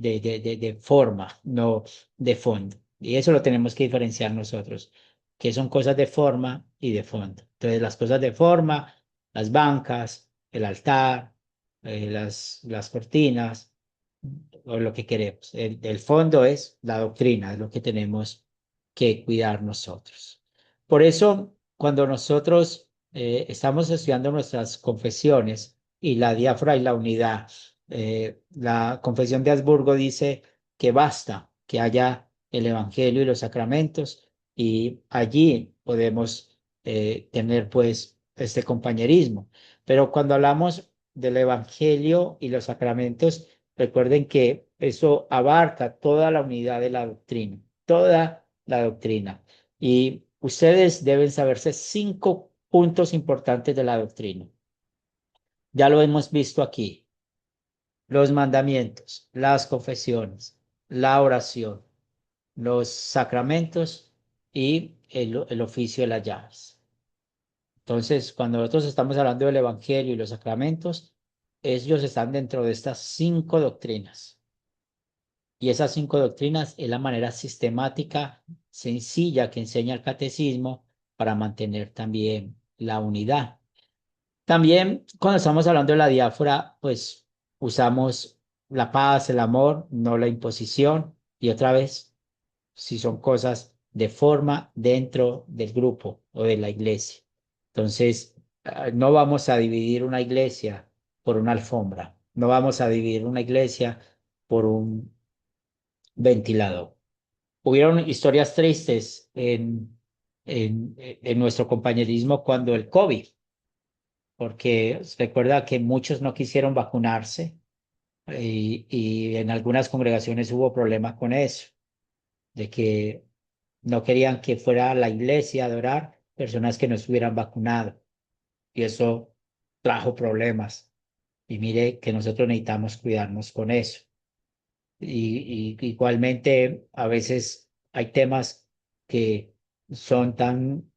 de forma, no de fondo. Y eso lo tenemos que diferenciar nosotros, que son cosas de forma y de fondo. Entonces, las cosas de forma, las bancas, el altar, las cortinas, o lo que queremos. El fondo es la doctrina, es lo que tenemos que cuidar nosotros. Por eso, cuando nosotros estamos estudiando nuestras confesiones y la diáfora y la unidad, la Confesión de Habsburgo dice que basta que haya el Evangelio y los sacramentos y allí podemos tener pues este compañerismo. Pero cuando hablamos del Evangelio y los sacramentos, recuerden que eso abarca toda la unidad de la doctrina, toda la doctrina. Y ustedes deben saberse 5 puntos importantes de la doctrina. Ya lo hemos visto aquí. Los mandamientos, las confesiones, la oración, los sacramentos y el oficio de las llaves. Entonces, cuando nosotros estamos hablando del Evangelio y los sacramentos, ellos están dentro de estas 5 doctrinas. Y esas 5 doctrinas es la manera sistemática, sencilla que enseña el catecismo para mantener también la unidad. También cuando estamos hablando de la diáfora, pues usamos la paz, el amor, no la imposición. Y otra vez, si son cosas de forma dentro del grupo o de la iglesia. Entonces, no vamos a dividir una iglesia por una alfombra, no vamos a dividir una iglesia por un ventilador. Hubieron historias tristes en nuestro compañerismo cuando el COVID, porque recuerda que muchos no quisieron vacunarse y en algunas congregaciones hubo problemas con eso, de que no querían que fuera a la iglesia a adorar personas que no estuvieran vacunadas y eso trajo problemas. Y mire que nosotros necesitamos cuidarnos con eso. Y igualmente a veces hay temas que son tan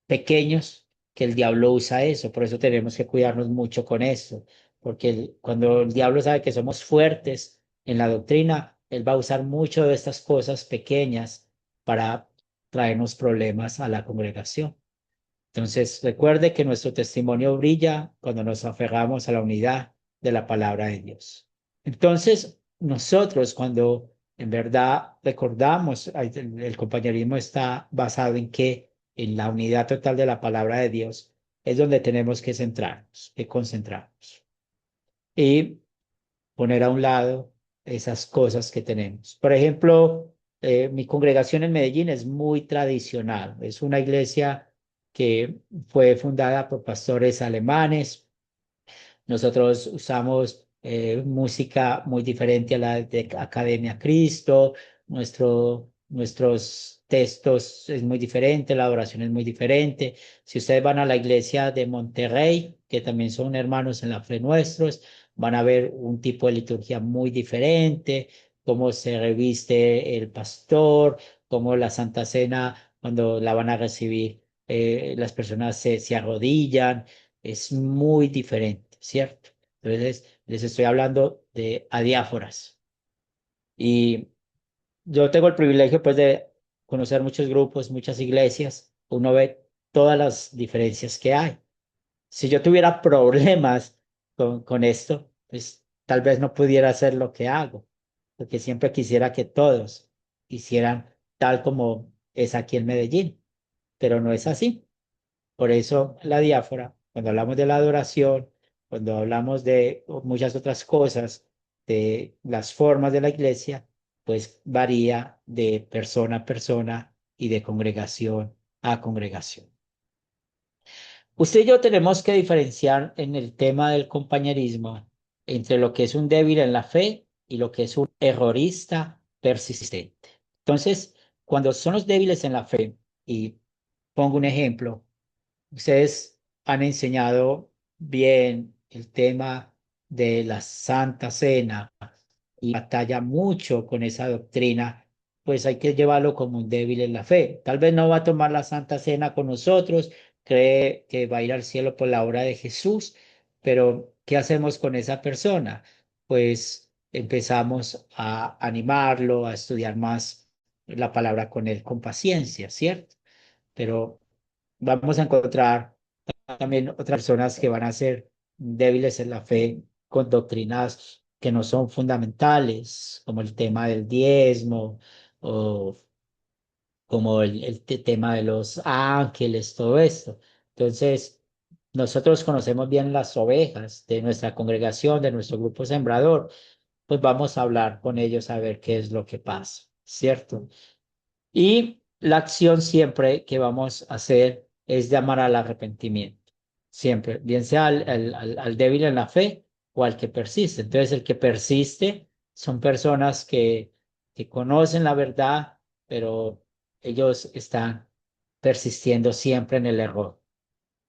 pequeños que el diablo usa eso, por eso tenemos que cuidarnos mucho con eso, porque cuando el diablo sabe que somos fuertes en la doctrina, él va a usar mucho de estas cosas pequeñas para traernos problemas a la congregación. Entonces, recuerde que nuestro testimonio brilla cuando nos aferramos a la unidad de la palabra de Dios. Entonces, nosotros cuando en verdad recordamos, el compañerismo está basado en que en la unidad total de la palabra de Dios es donde tenemos que centrarnos, que concentrarnos y poner a un lado esas cosas que tenemos. Por ejemplo, mi congregación en Medellín es muy tradicional, es una iglesia que fue fundada por pastores alemanes. Nosotros usamos música muy diferente a la de Academia Cristo, nuestros textos es muy diferente, la adoración es muy diferente. Si ustedes van a la iglesia de Monterrey, que también son hermanos en la fe nuestros, van a ver un tipo de liturgia muy diferente, cómo se reviste el pastor, cómo la Santa Cena, cuando la van a recibir, las personas se arrodillan, es muy diferente, ¿cierto? Entonces, les estoy hablando de adiáforas. Y yo tengo el privilegio, pues, de conocer muchos grupos, muchas iglesias. Uno ve todas las diferencias que hay. Si yo tuviera problemas con esto, pues tal vez no pudiera hacer lo que hago, porque siempre quisiera que todos hicieran tal como es aquí en Medellín, pero no es así. Por eso la diáfora, cuando hablamos de la adoración, cuando hablamos de muchas otras cosas, de las formas de la iglesia, pues varía de persona a persona y de congregación a congregación. Usted y yo tenemos que diferenciar en el tema del compañerismo entre lo que es un débil en la fe y lo que es un errorista persistente. Entonces, cuando son los débiles en la fe, y pongo un ejemplo, ustedes han enseñado bien el tema de la Santa Cena y batalla mucho con esa doctrina, pues hay que llevarlo como un débil en la fe. Tal vez no va a tomar la Santa Cena con nosotros, cree que va a ir al cielo por la obra de Jesús, pero ¿qué hacemos con esa persona? Pues empezamos a animarlo, a estudiar más la palabra con él con paciencia, ¿cierto? Pero vamos a encontrar también otras personas que van a ser débiles en la fe con doctrinas que no son fundamentales, como el tema del diezmo o como el tema de los ángeles, todo esto. Entonces, nosotros conocemos bien las ovejas de nuestra congregación, de nuestro grupo sembrador, pues vamos a hablar con ellos a ver qué es lo que pasa, ¿cierto? Y la acción siempre que vamos a hacer es llamar al arrepentimiento. Siempre, bien sea al débil en la fe o al que persiste. Entonces, el que persiste son personas que conocen la verdad, pero ellos están persistiendo siempre en el error.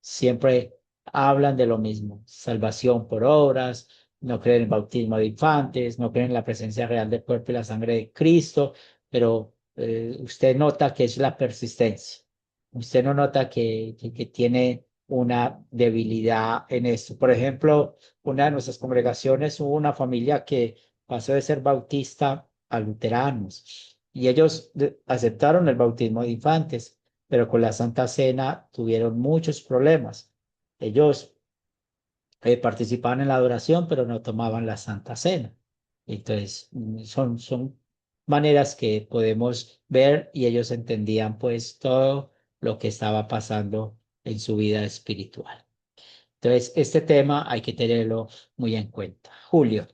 Siempre. hablan de lo mismo, salvación por obras, no creen en el bautismo de infantes, no creen en la presencia real del cuerpo y la sangre de Cristo, pero usted nota que es la persistencia. Usted no nota que tiene una debilidad en esto. Por ejemplo, una de nuestras congregaciones hubo una familia que pasó de ser bautista a luteranos y ellos aceptaron el bautismo de infantes, pero con la Santa Cena tuvieron muchos problemas. Ellos participaban en la adoración, pero no tomaban la Santa Cena. Entonces, son maneras que podemos ver y ellos entendían pues todo lo que estaba pasando en su vida espiritual. Entonces, este tema hay que tenerlo muy en cuenta. Julio,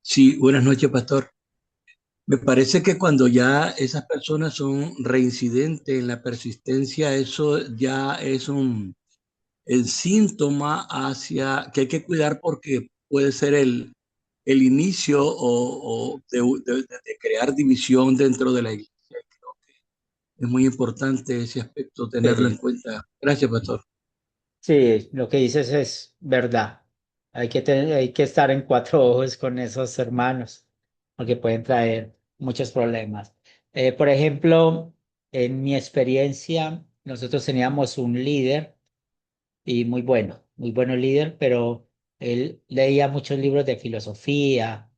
Sí, buenas noches, pastor. Me parece que cuando ya esas personas son reincidentes en la persistencia, eso ya es el síntoma hacia que hay que cuidar porque puede ser el inicio de crear división dentro de la iglesia. Es muy importante ese aspecto, tenerlo en cuenta. Gracias, pastor. sí, lo que dices es verdad. Hay que estar en cuatro ojos con esos hermanos, porque pueden traer muchos problemas. Por ejemplo, en mi experiencia, nosotros teníamos un líder y muy bueno líder, pero él leía muchos libros de filosofía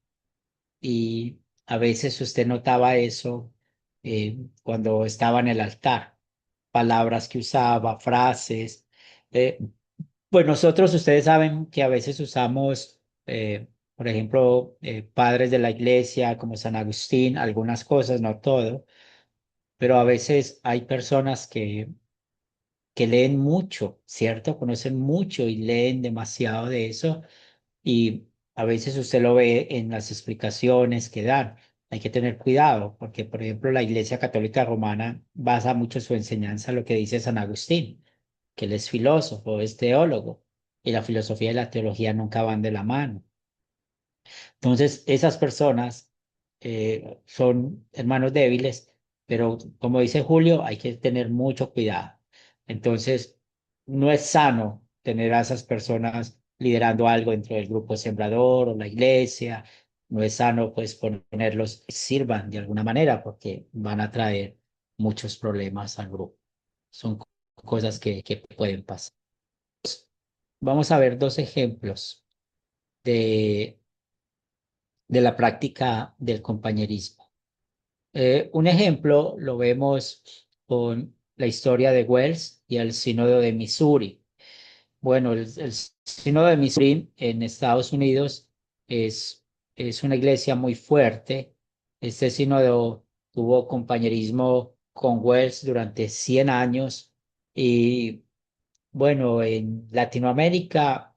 y a veces usted notaba eso cuando estaba en el altar, palabras que usaba, frases. eh, pues nosotros, ustedes saben que a veces usamos, por ejemplo, padres de la iglesia como San Agustín, algunas cosas, no todo, pero a veces hay personas que leen mucho, ¿cierto? Conocen mucho y leen demasiado de eso y a veces usted lo ve en las explicaciones que dan. Hay que tener cuidado porque, por ejemplo, la Iglesia Católica Romana basa mucho su enseñanza en lo que dice San Agustín, que él es filósofo, es teólogo, y la filosofía y la teología nunca van de la mano. Entonces, esas personas son hermanos débiles, pero como dice Julio, hay que tener mucho cuidado. Entonces, no es sano tener a esas personas liderando algo dentro del grupo sembrador o la iglesia. No es sano, pues, ponerlos que sirvan de alguna manera porque van a traer muchos problemas al grupo. Son cosas que pueden pasar. Vamos a ver dos ejemplos de la práctica del compañerismo. Un ejemplo lo vemos con la historia de Wells y el sínodo de Missouri. Bueno, el sínodo de Missouri en Estados Unidos es, es una iglesia muy fuerte. Este sínodo tuvo compañerismo con Wells durante 100 años y bueno, en Latinoamérica,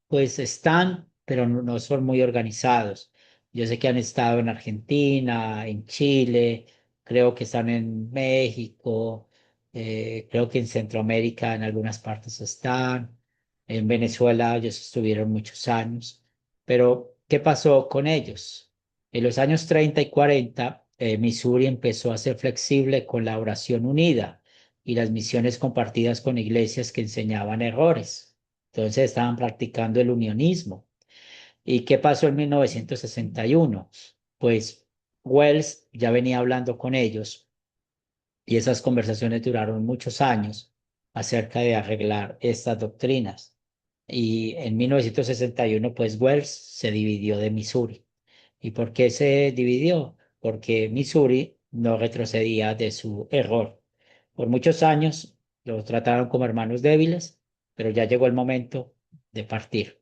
pues están, pero no son muy organizados. Yo sé que han estado en Argentina, en Chile, creo que están en México, creo que en Centroamérica en algunas partes están. En Venezuela ellos estuvieron muchos años. Pero, ¿qué pasó con ellos? En los años 30 y 40, Missouri empezó a ser flexible con la oración unida y las misiones compartidas con iglesias que enseñaban errores. Entonces estaban practicando el unionismo. ¿Y qué pasó en 1961? Pues Wells ya venía hablando con ellos y esas conversaciones duraron muchos años acerca de arreglar estas doctrinas. Y en 1961, pues Wells se dividió de Missouri. ¿Y por qué se dividió? Porque Missouri no retrocedía de su error. Por muchos años los trataron como hermanos débiles, pero ya llegó el momento de partir.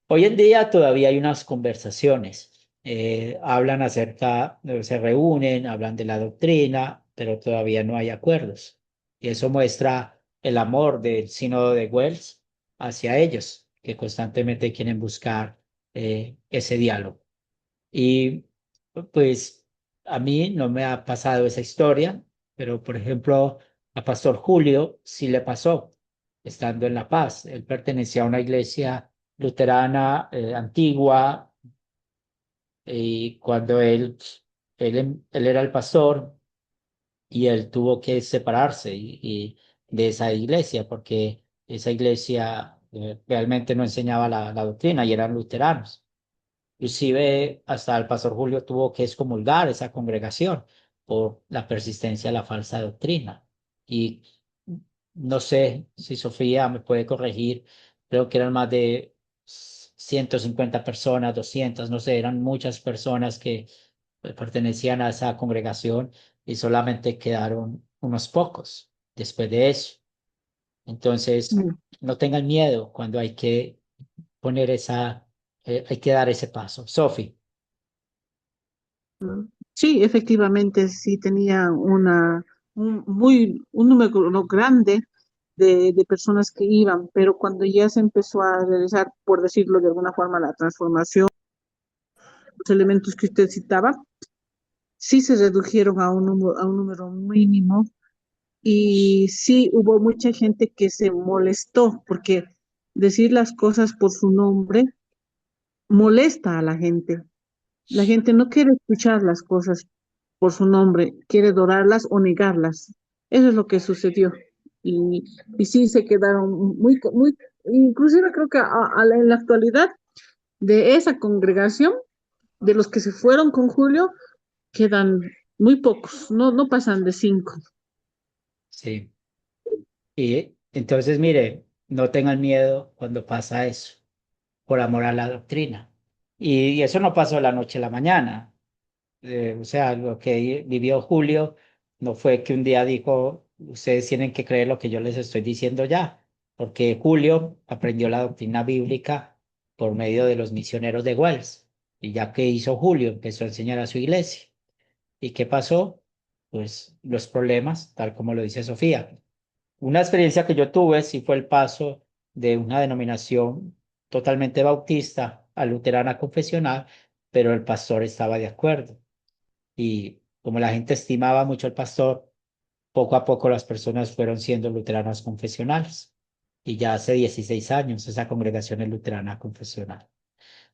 Hoy en día todavía hay unas conversaciones, hablan acerca, se reúnen, hablan de la doctrina, pero todavía no hay acuerdos. Y eso muestra el amor del sínodo de Wells hacia ellos, que constantemente quieren buscar ese diálogo. Y pues a mí no me ha pasado esa historia, pero por ejemplo, a Pastor Julio sí le pasó, estando en La Paz. Él pertenecía a una iglesia luterana antigua y cuando él era el pastor y él tuvo que separarse de esa iglesia, porque esa iglesia realmente no enseñaba la doctrina y eran luteranos. Inclusive hasta el pastor Julio tuvo que excomulgar esa congregación por la persistencia de la falsa doctrina. Y no sé si Sofía me puede corregir, creo que eran más de 150 personas, 200, no sé, eran muchas personas que pertenecían a esa congregación y solamente quedaron unos pocos después de eso. Entonces, Mm, no tengan miedo cuando hay que poner hay que dar ese paso. Sofi. mm. Sí, efectivamente, sí tenía un número grande de personas que iban, pero cuando ya se empezó a realizar, por decirlo de alguna forma, la transformación, los elementos que usted citaba, sí se redujeron a un número mínimo y sí hubo mucha gente que se molestó porque decir las cosas por su nombre molesta a la gente. La gente no quiere escuchar las cosas por su nombre, quiere adorarlas o negarlas. Eso es lo que sucedió. Y, y sí se quedaron inclusive creo que en la actualidad de esa congregación, de los que se fueron con Julio, quedan muy pocos, no pasan de 5. Sí. Y entonces, mire, no tengan miedo cuando pasa eso, por amor a la doctrina. Y eso no pasó de la noche a la mañana. O sea, lo que vivió Julio no fue que un día dijo, ustedes tienen que creer lo que yo les estoy diciendo ya, porque Julio aprendió la doctrina bíblica por medio de los misioneros de Wells. Y ya que hizo Julio, empezó a enseñar a su iglesia. ¿Y qué pasó? Pues los problemas, tal como lo dice Sofía. Una experiencia que yo tuve sí fue el paso de una denominación totalmente bautista a luterana confesional, pero el pastor estaba de acuerdo. Y como la gente estimaba mucho al pastor, poco a poco las personas fueron siendo luteranas confesionales. Y ya hace 16 años esa congregación es luterana confesional.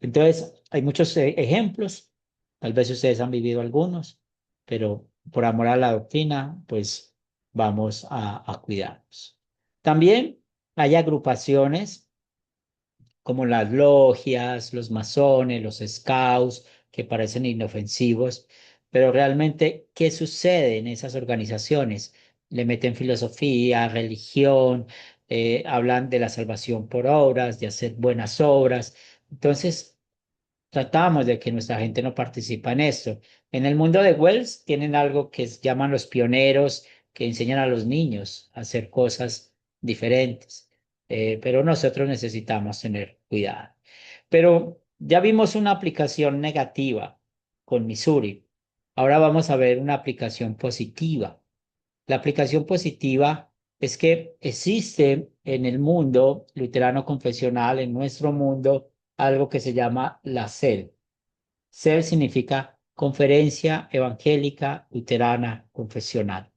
Entonces, hay muchos ejemplos, tal vez ustedes han vivido algunos, pero por amor a la doctrina, pues vamos a cuidarnos. También hay agrupaciones como las logias, los masones, los scouts, que parecen inofensivos, pero realmente, ¿qué sucede en esas organizaciones? Le meten filosofía, religión, hablan de la salvación por obras, de hacer buenas obras. Entonces, tratamos de que nuestra gente no participa en esto. En el mundo de Wells tienen algo que llaman los pioneros, que enseñan a los niños a hacer cosas diferentes. Pero nosotros necesitamos tener cuidado. Pero ya vimos una aplicación negativa con Missouri. Ahora vamos a ver una aplicación positiva. La aplicación positiva es que existe en el mundo luterano confesional, en nuestro mundo, algo que se llama la CEL. CEL significa Conferencia Evangélica Luterana Confesional.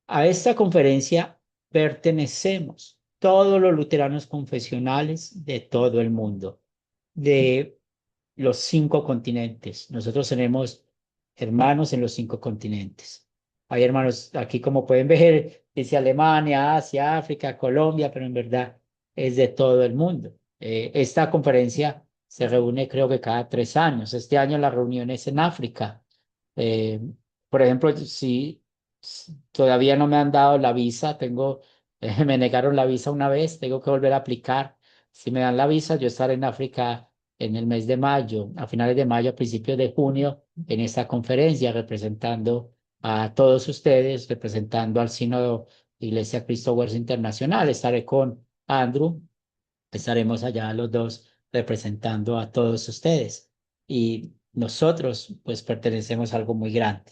A esta conferencia pertenecemos todos los luteranos confesionales de todo el mundo, de los 5 continentes. Nosotros tenemos hermanos en los 5 continentes. Hay hermanos aquí, como pueden ver, dice Alemania, Asia, África, Colombia, pero en verdad es de todo el mundo. Esta conferencia se reúne creo que cada 3 años. Este año la reunión es en África. Eh, por ejemplo, si todavía no me han dado la visa, me negaron la visa una vez, tengo que volver a aplicar. Si me dan la visa, yo estaré en África en el mes de mayo, a finales de mayo, a principios de junio, en esta conferencia, representando a todos ustedes, representando al Sínodo Iglesia Cristo Wars Internacional. Estaré con Andrew, estaremos allá los dos representando a todos ustedes. Y nosotros, pues, pertenecemos a algo muy grande.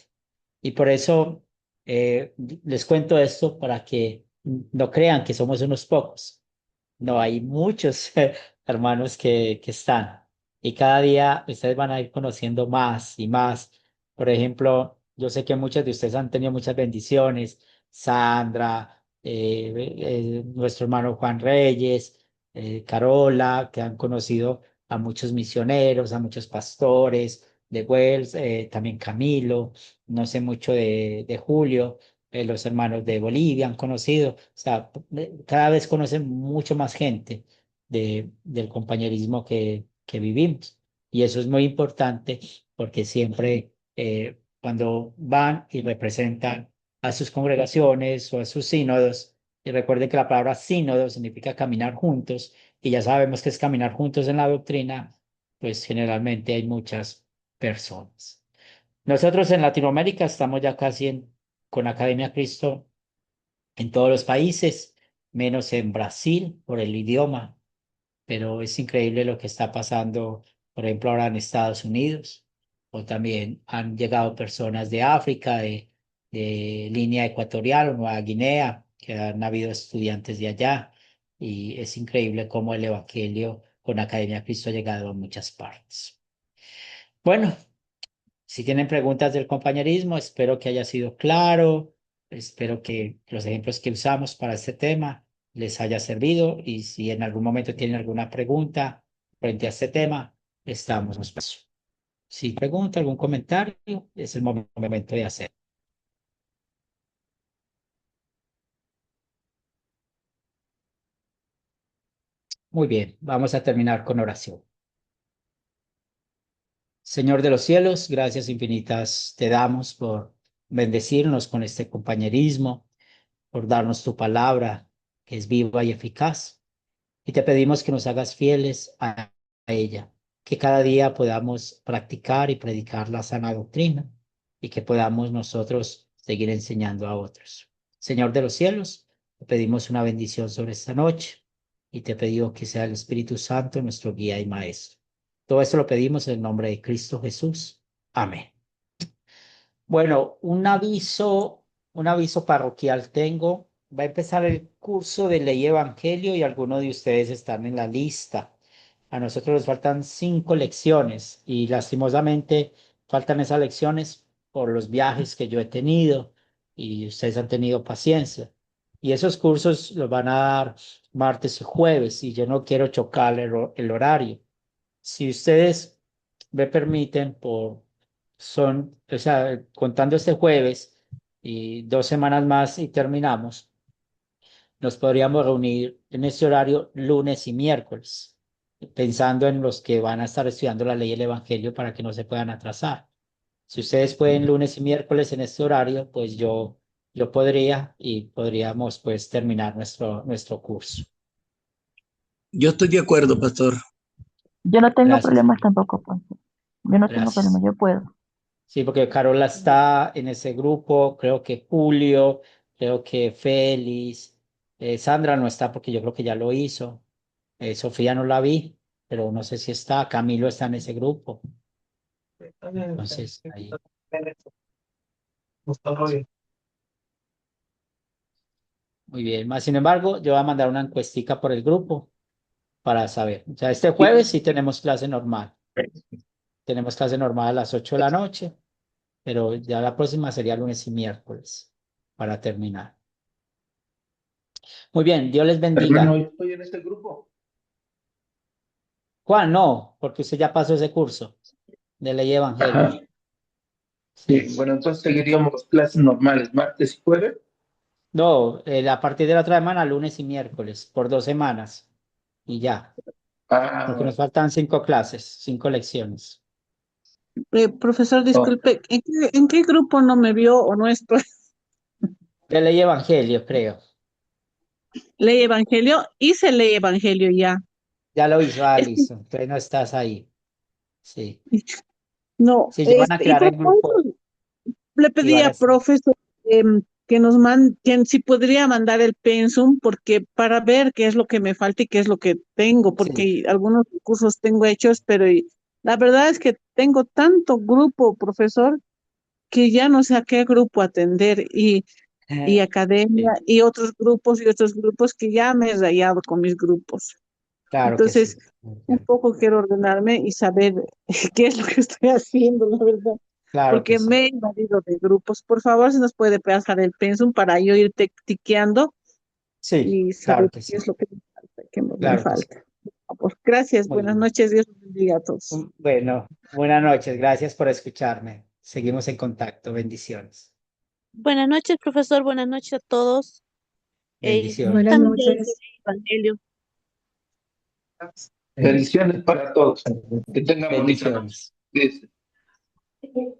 Y por eso les cuento esto para que no crean que somos unos pocos. No, hay muchos hermanos que están y cada día ustedes van a ir conociendo más y más. Por ejemplo, yo sé que muchos de ustedes han tenido muchas bendiciones. Sandra, nuestro hermano Juan Reyes, Carola, que han conocido a muchos misioneros, a muchos pastores de Wells, también Camilo, no sé mucho de Julio, los hermanos de Bolivia han conocido, o sea, cada vez conocen mucho más gente del compañerismo que vivimos. Y eso es muy importante porque siempre cuando van y representan a sus congregaciones o a sus sínodos, y recuerden que la palabra sínodo significa caminar juntos, y ya sabemos que es caminar juntos en la doctrina, pues generalmente hay muchas personas. Nosotros en Latinoamérica estamos ya casi con Academia Cristo en todos los países, menos en Brasil por el idioma, pero es increíble lo que está pasando, por ejemplo, ahora en Estados Unidos, o también han llegado personas de África, de línea ecuatorial o Nueva Guinea, que han habido estudiantes de allá, y es increíble cómo el Evangelio con Academia Cristo ha llegado a muchas partes. Bueno, si tienen preguntas del compañerismo, espero que haya sido claro, espero que los ejemplos que usamos para este tema les haya servido, y si en algún momento tienen alguna pregunta frente a este tema, estamos a su paso. Si pregunta, algún comentario, es el momento de hacer. Muy bien, vamos a terminar con oración. Señor de los cielos, gracias infinitas te damos por bendecirnos con este compañerismo, por darnos tu palabra que es viva y eficaz. Y te pedimos que nos hagas fieles a ella, que cada día podamos practicar y predicar la sana doctrina y que podamos nosotros seguir enseñando a otros. Señor de los cielos, te pedimos una bendición sobre esta noche y te pedimos que sea el Espíritu Santo nuestro guía y maestro. Todo esto lo pedimos en el nombre de Cristo Jesús. Amén. Bueno, un aviso parroquial tengo. Va a empezar el curso de Ley y Evangelio y algunos de ustedes están en la lista. A nosotros nos faltan 5 lecciones y lastimosamente faltan esas lecciones por los viajes que yo he tenido y ustedes han tenido paciencia. Y esos cursos los van a dar martes y jueves y yo no quiero chocar el horario. Si ustedes me permiten, o sea, contando este jueves y 2 semanas más y terminamos, nos podríamos reunir en este horario lunes y miércoles, pensando en los que van a estar estudiando la ley y el evangelio para que no se puedan atrasar. Si ustedes pueden lunes y miércoles en este horario, pues yo podría y podríamos pues terminar nuestro curso. Yo estoy de acuerdo, pastor. Yo no tengo Gracias. problemas tampoco, pues. Yo no tengo problemas, Gracias. yo puedo. Sí, porque Carola está en ese grupo, creo que Julio, creo que Félix, Sandra no está porque yo creo que ya lo hizo, Sofía no la vi, pero no sé si está, Camilo está en ese grupo, entonces ahí. Muy bien, más sin embargo, yo voy a mandar una encuestica por el grupo para saber. O sea, este jueves sí tenemos clase normal, a las 8 de la noche, pero ya la próxima sería lunes y miércoles para terminar. Muy bien, Dios les bendiga. Hermano, yo estoy en este grupo. Juan, no, porque usted ya pasó ese curso de ley y evangelio. Ajá. Sí, bueno, entonces seguiríamos clases normales, martes y jueves. No, a partir de la otra semana, lunes y miércoles, por 2 semanas. Y ya, porque Ah, nos faltan 5 clases, 5 lecciones. Profesor, oh, disculpe, ¿en qué grupo no me vio o no estoy? De ley y evangelio, creo. Ley Evangelio, hice Ley Evangelio ya. Ya lo hizo, Es que, listo. Entonces no estás ahí. Sí. no, Sí, ya van a y crear por el grupo favor, le y pedí van a a estar. profesor que si podría mandar el pensum, porque para ver qué es lo que me falta y qué es lo que tengo, Sí. porque algunos cursos tengo hechos, pero la verdad es que tengo tanto grupo, profesor, que ya no sé a qué grupo atender y academia Sí, y otros grupos que ya me he rayado con mis grupos. claro que Entonces, sí. un poco quiero ordenarme y saber qué es lo que estoy haciendo, la verdad, Claro que porque sí. me he invadido de grupos. Por favor, si nos puede pasar el pensum para yo ir tiqueando Sí, y saber claro que qué sí. es lo que me falta, qué me Claro que sí. falta. Pues gracias, Muy buenas bien. noches, Dios los bendiga a todos. Bueno, buenas noches. Gracias por escucharme. Seguimos en contacto. Bendiciones. Buenas noches, profesor. Buenas noches a todos. Bendiciones. Buenas También ya noches. hice el Evangelio. Bendiciones para todos. Que tengan bonita noche. Bendiciones. Cuídense.